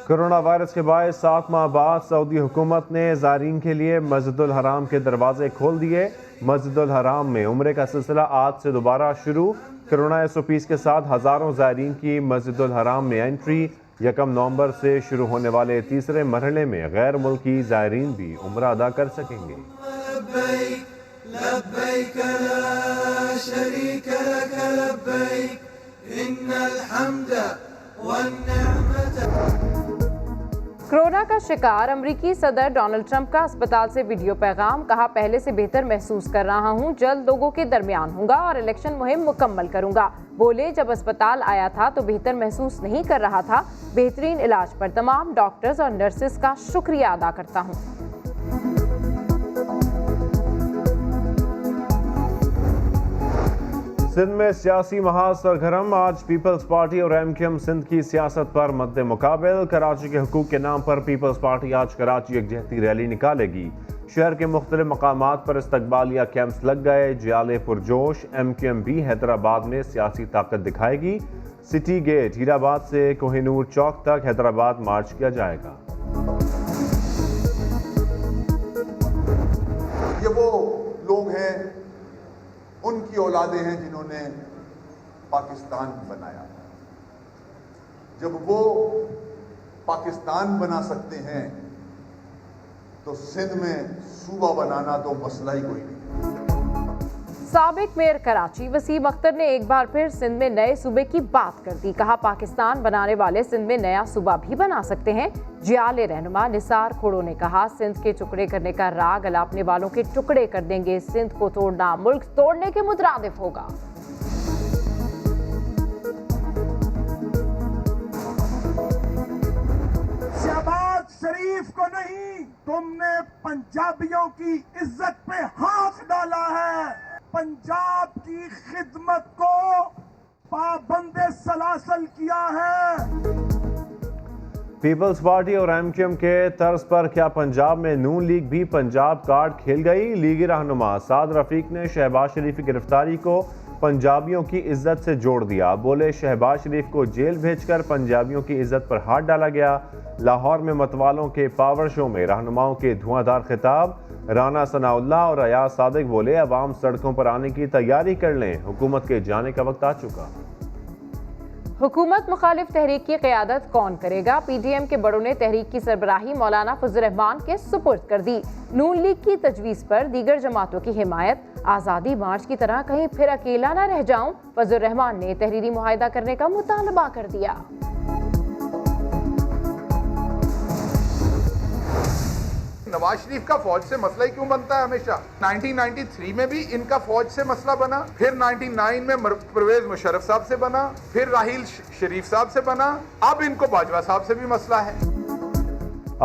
Corona virus کے باعث 7 ماہ بعد سعودی حکومت نے زائرین کے لیے مسجد الحرام کے دروازے کھول دیے۔ مسجد الحرام میں عمرے کا سلسلہ آج سے دوبارہ شروع۔ کورونا SOPs کے ساتھ ہزاروں زائرین کی مسجد الحرام میں انٹری۔ 1 نومبر سے شروع ہونے والے تیسرے مرحلے میں غیر ملکی زائرین بھی عمرہ ادا کر سکیں گے۔ لبیک لا شریک لک لبیک ان الحمد والنعمت۔ کورونا کا شکار امریکی صدر ڈونلڈ ٹرمپ کا اسپتال سے ویڈیو پیغام، کہا پہلے سے بہتر محسوس کر رہا ہوں، جلد لوگوں کے درمیان ہوں گا اور الیکشن مہم مکمل کروں گا۔ بولے جب اسپتال آیا تھا تو بہتر محسوس نہیں کر رہا تھا، بہترین علاج پر تمام ڈاکٹرز اور نرسز کا شکریہ ادا کرتا ہوں۔ سندھ میں سیاسی محاذ سرگرم، آج پیپلز پارٹی اور MQM سندھ کی سیاست پر مد مقابل۔ کراچی کے حقوق کے نام پر پیپلز پارٹی آج کراچی یکجہتی ریلی نکالے گی۔ شہر کے مختلف مقامات پر استقبالیہ کیمپس لگ گئے، جیالے پرجوش۔ MQM بھی حیدرآباد میں سیاسی طاقت دکھائے گی۔ سٹی گیٹ ہیرا آباد سے کوہ نور چوک تک حیدرآباد مارچ کیا جائے گا۔ یہ وہ لوگ ہیں، ان کی اولادیں ہیں جنہوں نے پاکستان بنایا۔ جب وہ پاکستان بنا سکتے ہیں تو سندھ میں صوبہ بنانا تو مسئلہ ہی کوئی نہیں۔ سابق میئر کراچی وسیم اختر نے ایک بار پھر سندھ میں نئے صوبے کی بات کر دی، کہا پاکستان بنانے والے سندھ میں نیا صوبہ بھی بنا سکتے ہیں۔ جیالے رہنما نثار کھوڑو نے کہا سندھ کے ٹکڑے کرنے کا راگ الاپنے والوں کے ٹکڑے کر دیں گے، سندھ کو توڑنا ملک توڑنے کے مترادف ہوگا۔ شہباز شریف کو نہیں، تم نے پنجابیوں کی عزت پہ ہاتھ ڈالا ہے، پنجاب کی خدمت کو پابند سلاسل کیا ہے۔ پیپلز پارٹی اور MQM کے طرز پر کیا پنجاب میں نون لیگ بھی پنجاب کارڈ کھیل گئی؟ لیگی رہنما سعد رفیق نے شہباز شریف کی گرفتاری کو پنجابیوں کی عزت سے جوڑ دیا۔ بولے شہباز شریف کو جیل بھیج کر پنجابیوں کی عزت پر ہاتھ ڈالا گیا۔ لاہور میں متوالوں کے پاور شو میں رہنماؤں کے دھواں دھار خطاب۔ رانا ثناء اللہ اور ایاز صادق بولے عوام سڑکوں پر آنے کی تیاری کر لیں، حکومت کے جانے کا وقت آ چکا۔ حکومت مخالف تحریک کی قیادت کون کرے گا؟ PDM کے بڑوں نے تحریک کی سربراہی مولانا فضل الرحمان کے سپرد کر دی۔ نون لیگ کی تجویز پر دیگر جماعتوں کی حمایت، آزادی مارچ کی طرح کہیں پھر اکیلا نہ رہ جاؤں، فضل الرحمان نے تحریری معاہدہ کرنے کا مطالبہ کر دیا۔ نواز شریف کا فوج سے مسئلہ ہی کیوں بنتا ہے ہمیشہ؟ 1993 میں بھی ان کا فوج سے مسئلہ بنا، پھر 99 میں پرویز مشرف صاحب سے بنا، پھر راحیل شریف صاحب سے بنا، اب ان کو باجوہ صاحب سے بھی مسئلہ ہے۔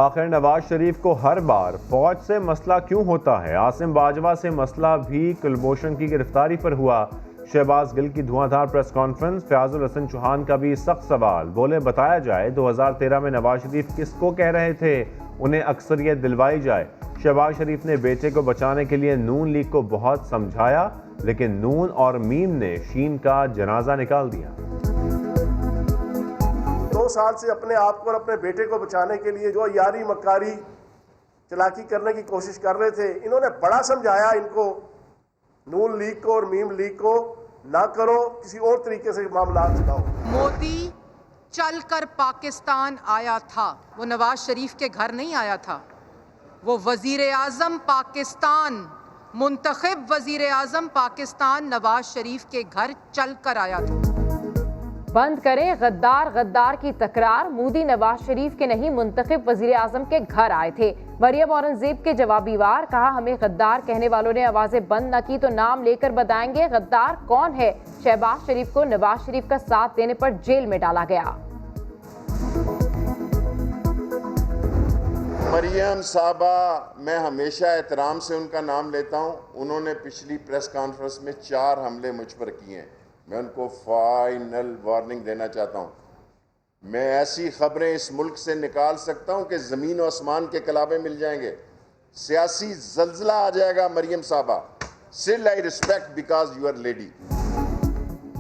آخر نواز شریف کو ہر بار فوج سے مسئلہ کیوں ہوتا ہے؟ عاصم باجوہ سے مسئلہ بھی کلبھوشن کی گرفتاری پر ہوا۔ شہباز گل کی دھواں دھار پریس کانفرنس، فیاض الحسن چوہان کا بھی سخت سوال۔ بولے بتایا جائے 2013 میں نواز شریف کس کو کہہ رہے تھے انہیں اکثریت دلوائی جائے۔ شہباز شریف نے بیٹے کو بچانے کے لیے نون لیگ کو بہت سمجھایا، لیکن نون اور میم نے شین کا جنازہ نکال دیا۔ 2 سال سے اپنے آپ کو اور اپنے بیٹے کو بچانے کے لیے جو یاری مکاری چلاکی کرنے کی کوشش کر رہے تھے، انہوں نے بڑا سمجھایا ان کو، نون لیگ کو اور میم لیگ کو، نہ کرو، کسی اور طریقے سے معاملات چلاؤ۔ مودی چل کر پاکستان آیا تھا، وہ نواز شریف کے گھر نہیں آیا تھا، وہ وزیر اعظم پاکستان، منتخب وزیر اعظم پاکستان نواز شریف کے گھر چل کر آیا تھا۔ بند کریں غدار غدار کی تکرار، مودی نواز شریف کے نہیں منتخب وزیر اعظم کے گھر آئے تھے۔ مریم اورنگزیب کے جوابی وار، کہا ہمیں غدار کہنے والوں نے آوازیں بند نہ کی تو نام لے کر بتائیں گے غدار کون ہے۔ شہباز شریف کو نواز شریف کا ساتھ دینے پر جیل میں ڈالا گیا۔ مریم صاحبہ، میں ہمیشہ احترام سے ان کا نام لیتا ہوں، انہوں نے پچھلی پریس کانفرنس میں 4 حملے مجھ پر کیے ہیں، میں ان کو فائنل وارننگ دینا چاہتا ہوں۔ میں ایسی خبریں اس ملک سے نکال سکتا ہوں کہ زمین و آسمان کے کلابے مل جائیں گے، سیاسی زلزلہ آ جائے گا۔ مریم صاحبہ، still I respect because you are lady۔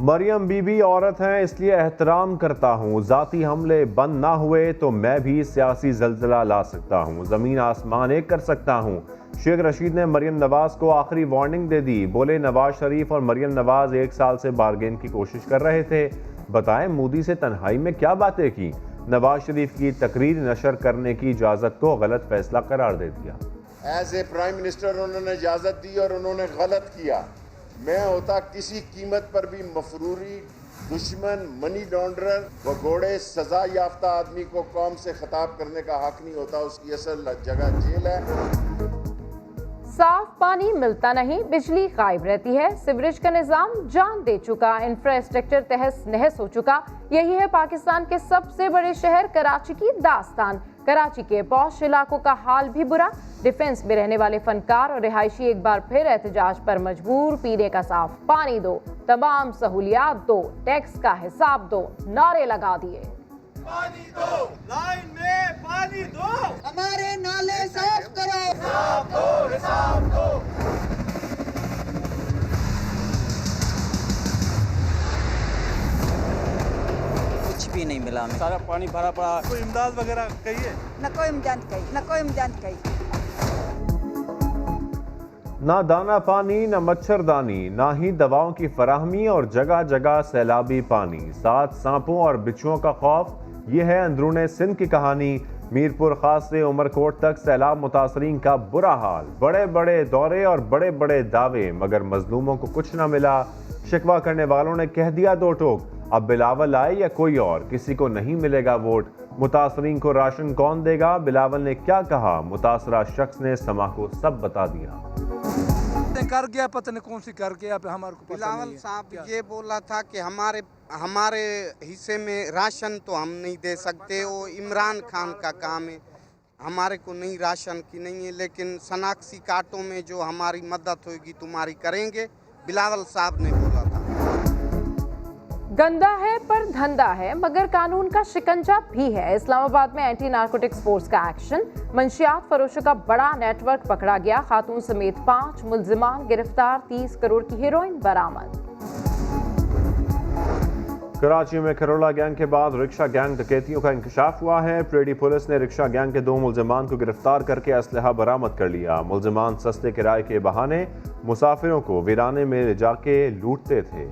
Maryam بی بی عورت ہیں اس لیے احترام کرتا ہوں، ذاتی حملے بند نہ ہوئے تو میں بھی سیاسی زلزلہ لا سکتا ہوں، زمین آسمان ایک کر سکتا ہوں۔ شیخ رشید نے مریم نواز کو آخری وارننگ دے دی، بولے نواز شریف اور مریم نواز 1 سال سے بارگین کی کوشش کر رہے تھے، بتائیں مودی سے تنہائی میں کیا باتیں کی؟ نواز شریف کی تقریر نشر کرنے کی اجازت کو غلط فیصلہ قرار دے دیا۔ ایز اے پرائم منسٹر انہوں نے اجازت دی اور انہوں نے غلط کیا۔ میں ہوتا کسی قیمت پر بھی مفروری، دشمن، منی لانڈرر، بگوڑے، سزا یافتہ آدمی کو قوم سے خطاب کرنے کا حق نہیں ہوتا، اس کی اصل جگہ جیل ہے۔ صاف پانی ملتا نہیں، بجلی غائب رہتی ہے، سیوریج کا نظام جان دے چکا، انفراسٹرکچر تہس نہس ہو چکا، یہی ہے پاکستان کے سب سے بڑے شہر کراچی کی داستان۔ کراچی کے پوش علاقوں کا حال بھی برا، ڈیفنس میں رہنے والے فنکار اور رہائشی ایک بار پھر احتجاج پر مجبور، پینے کا صاف پانی دو، تمام سہولیات دو، ٹیکس کا حساب دو، نعرے لگا دیے۔ پانی دو، لائن میں پانی دو، ہمارے نالے صاف کرو، حساب دو، حساب دو۔ کچھ بھی نہیں ملا ہمیں، سارا پانی بھرا پڑا، کوئی امداد وغیرہ کہیے؟ نہ کوئی امداد کہی، نہ کوئی امداد کہی۔ نہ دانا پانی، نہ مچھردانی، نہ ہی دواؤں کی فراہمی اور جگہ جگہ سیلابی پانی، ساتھ سانپوں اور بچھوؤں کا خوف، یہ ہے اندرون سندھ کی کہانی۔ میرپور خاص سے عمر کوٹ تک سیلاب متاثرین کا برا حال، بڑے بڑے دورے اور بڑے بڑے دعوے، مگر مظلوموں کو کچھ نہ ملا۔ شکوہ کرنے والوں نے کہہ دیا دو ٹوک، اب بلاول آئے یا کوئی اور، کسی کو نہیں ملے گا ووٹ۔ متاثرین کو راشن کون دے گا؟ بلاول نے کیا کہا؟ متاثرہ شخص نے سما کو سب بتا دیا۔ کر گیا، پتہ نہیں کون سی کر گیا، ہمارے کو بلاول صاحب یہ بولا تھا کہ ہمارے حصے میں راشن تو ہم نہیں دے سکتے، وہ عمران خان کا کام ہے، ہمارے کو نہیں راشن کی نہیں ہے، لیکن شناختی کارڈوں میں جو ہماری مدد ہوگی تمہاری کریں گے، بلاول صاحب نے بولا تھا۔ گندا ہے پر دھندا ہے، مگر قانون کا شکنجہ بھی ہے۔ اسلام آباد میں اینٹی نارکوٹکس فورس کا ایکشن، منشیات فروشوں کا بڑا نیٹ ورک پکڑا گیا، خاتون سمیت 5 ملزمان گرفتار، 30 کروڑ کی ہیروئن برآمد۔ کراچی میں کھرولا گینگ کے بعد رکشہ گینگ ڈکیتیوں کا انکشاف ہوا ہے۔ پریڈی پولیس نے رکشہ گینگ کے 2 ملزمان کو گرفتار کر کے اسلحہ برآمد کر لیا۔ ملزمان سستے کرائے کے بہانے مسافروں کو ویرانے میں لے جا کے لوٹتے تھے۔